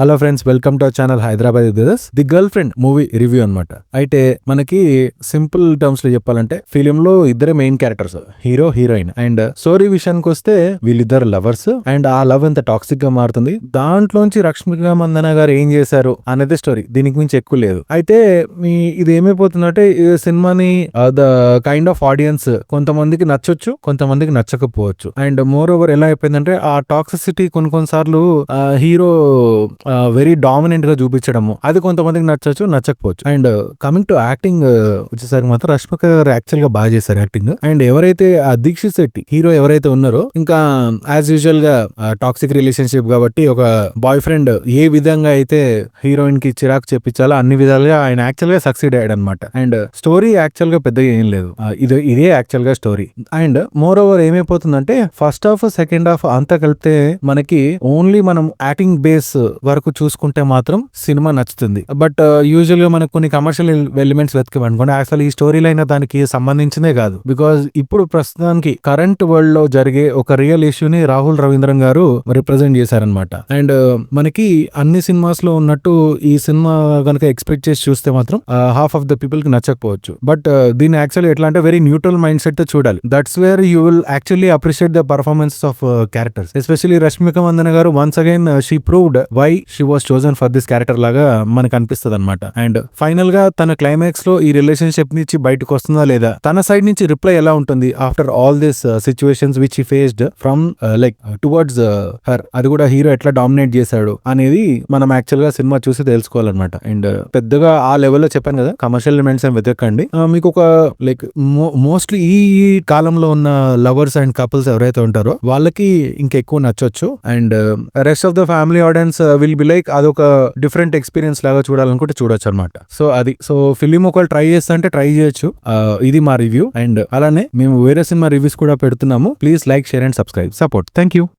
Hello friends, welcome to our channel Hyderabad brothers. The girl friend movie review అనమాట. అయితే మనకి simple terms లో చెప్పాలంటే ఫిలిం లో ఇద్దరే main characters, hero heroine. And story విషయానికి వస్తే వీళ్ళిద్దరు లవర్స్ అండ్ ఆ లవ్ ఎంత టాక్సిక్ గా మారుతుంది, దాంట్లోంచి రష్మిక మందన గారు ఏం చేశారు అనేది స్టోరీ. దీనికి మించి ఎక్కువ లేదు. అయితే ఇది ఏమైపోతుందంటే ఈ సినిమాని ద కైండ్ ఆఫ్ ఆడియన్స్ కొంతమందికి నచ్చొచ్చు, కొంతమందికి నచ్చకపోవచ్చు. అండ్ మోర్ ఓవర్ ఎలా అయిపోయిందంటే ఆ టాక్సిసిటీ కొన్నిసార్లు హీరో వెరీ డామినెంట్ గా చూపించడము, అది కొంతమందికి నచ్చచ్చు, నచ్చకపోవచ్చు. అండ్ కమింగ్ టు యాక్టింగ్ వచ్చేసరికి మాత్రం రష్మిక గారు యాక్చువల్ గా బాగా చేశారు యాక్టింగ్. అండ్ ఎవరైతే ఆ దీక్షిత్ శెట్టి హీరో ఎవరైతే ఉన్నారో, ఇంకా యాజ్ యూజువల్ గా టాక్సిక్ రిలేషన్షిప్ కాబట్టి ఒక బాయ్ ఫ్రెండ్ ఏ విధంగా అయితే హీరోయిన్ కి చిరాకు చెప్పించాలో అన్ని విధాలుగా ఆయన యాక్చువల్ గా సక్సీడ్ అయ్యాడు అనమాట. అండ్ స్టోరీ యాక్చువల్ గా పెద్దగా ఏం లేదు, ఇదే యాక్చువల్ గా స్టోరీ. అండ్ మోర్ ఓవర్ ఏమైపోతుందంటే ఫస్ట్ హాఫ్ సెకండ్ హాఫ్ అంతా కలిపితే మనకి ఓన్లీ మనం యాక్టింగ్ బేస్ వరకు చూసుకుంటే మాత్రం సినిమా నచ్చుతుంది. బట్ యూజువల్ గా మనకు కొన్ని కమర్షియల్ ఎలిమెంట్స్ వెతకమనుకోండి, అసలు ఈ స్టోరీ లైన్ దానికి సంబంధించిందే కాదు. బికాజ్ ఇప్పుడు ప్రస్తుతానికి కరెంట్ వరల్డ్ లో జరిగే ఒక రియల్ ఇష్యూని రాహుల్ రవీంద్రన్ గారు రిప్రజెంట్ చేశారనమాట. అండ్ మనకి అన్ని సినిమాస్ లో ఉన్నట్టు ఈ సినిమా కనుక ఎక్స్పెక్ట్ చేసి చూస్తే మాత్రం హాఫ్ ఆఫ్ ద పీపుల్ కి నచ్చకపోవచ్చు. బట్ దీన్ని యాక్చువల్లీ ఎట్లా అంటే వెరీ న్యూట్రల్ మైండ్ సెట్ తో చూడాలి. That's where you will actually appreciate the performance of characters. Especially Rashmika Mandanna గారు once again she proved why she was chosen for this character లాగా మనకు అనిపిస్తుంది అనమాట. అండ్ ఫైనల్ గా తన క్లైమాక్స్ లో ఈ రిలేషన్షిప్ నుంచి బయటకు వస్తుందా లేదా, తన సైడ్ నుంచి రిప్లై ఎలా ఉంటుంది after all this situations which he faced from like towards her, అది కూడా హీరో ఎట్లా డామినేట్ చేశాడు అనేది మనం యాక్చువల్ గా సినిమా చూసి తెలుసుకోవాలన్నమాట. అండ్ పెద్దగా ఆ లెవెల్లో చెప్పాను కదా, కమర్షియల్ ఎలిమెంట్స్ ఏం వెతకండి. మీకు ఒక లైక్ మోస్ట్లీ ఈ కాలంలో ఉన్న లవర్స్ అండ్ కపుల్స్ ఎవరైతే ఉంటారో వాళ్ళకి ఇంకెక్కువ నచ్చొచ్చు. And rest of the family audience will be like అదొక డిఫరెంట్ ఎక్స్పీరియన్స్ లాగా చూడాలనుకుంటే చూడొచ్చు అనమాట. సో ఫిలిం ఒకవేళ ట్రై చేస్తా అంటే ట్రై చేయొచ్చు. ఇది మా రివ్యూ. అండ్ అలానే మేము వేరే సినిమా రివ్యూస్ కూడా పెడుతున్నాము. Please like, share and subscribe. Support. Thank you.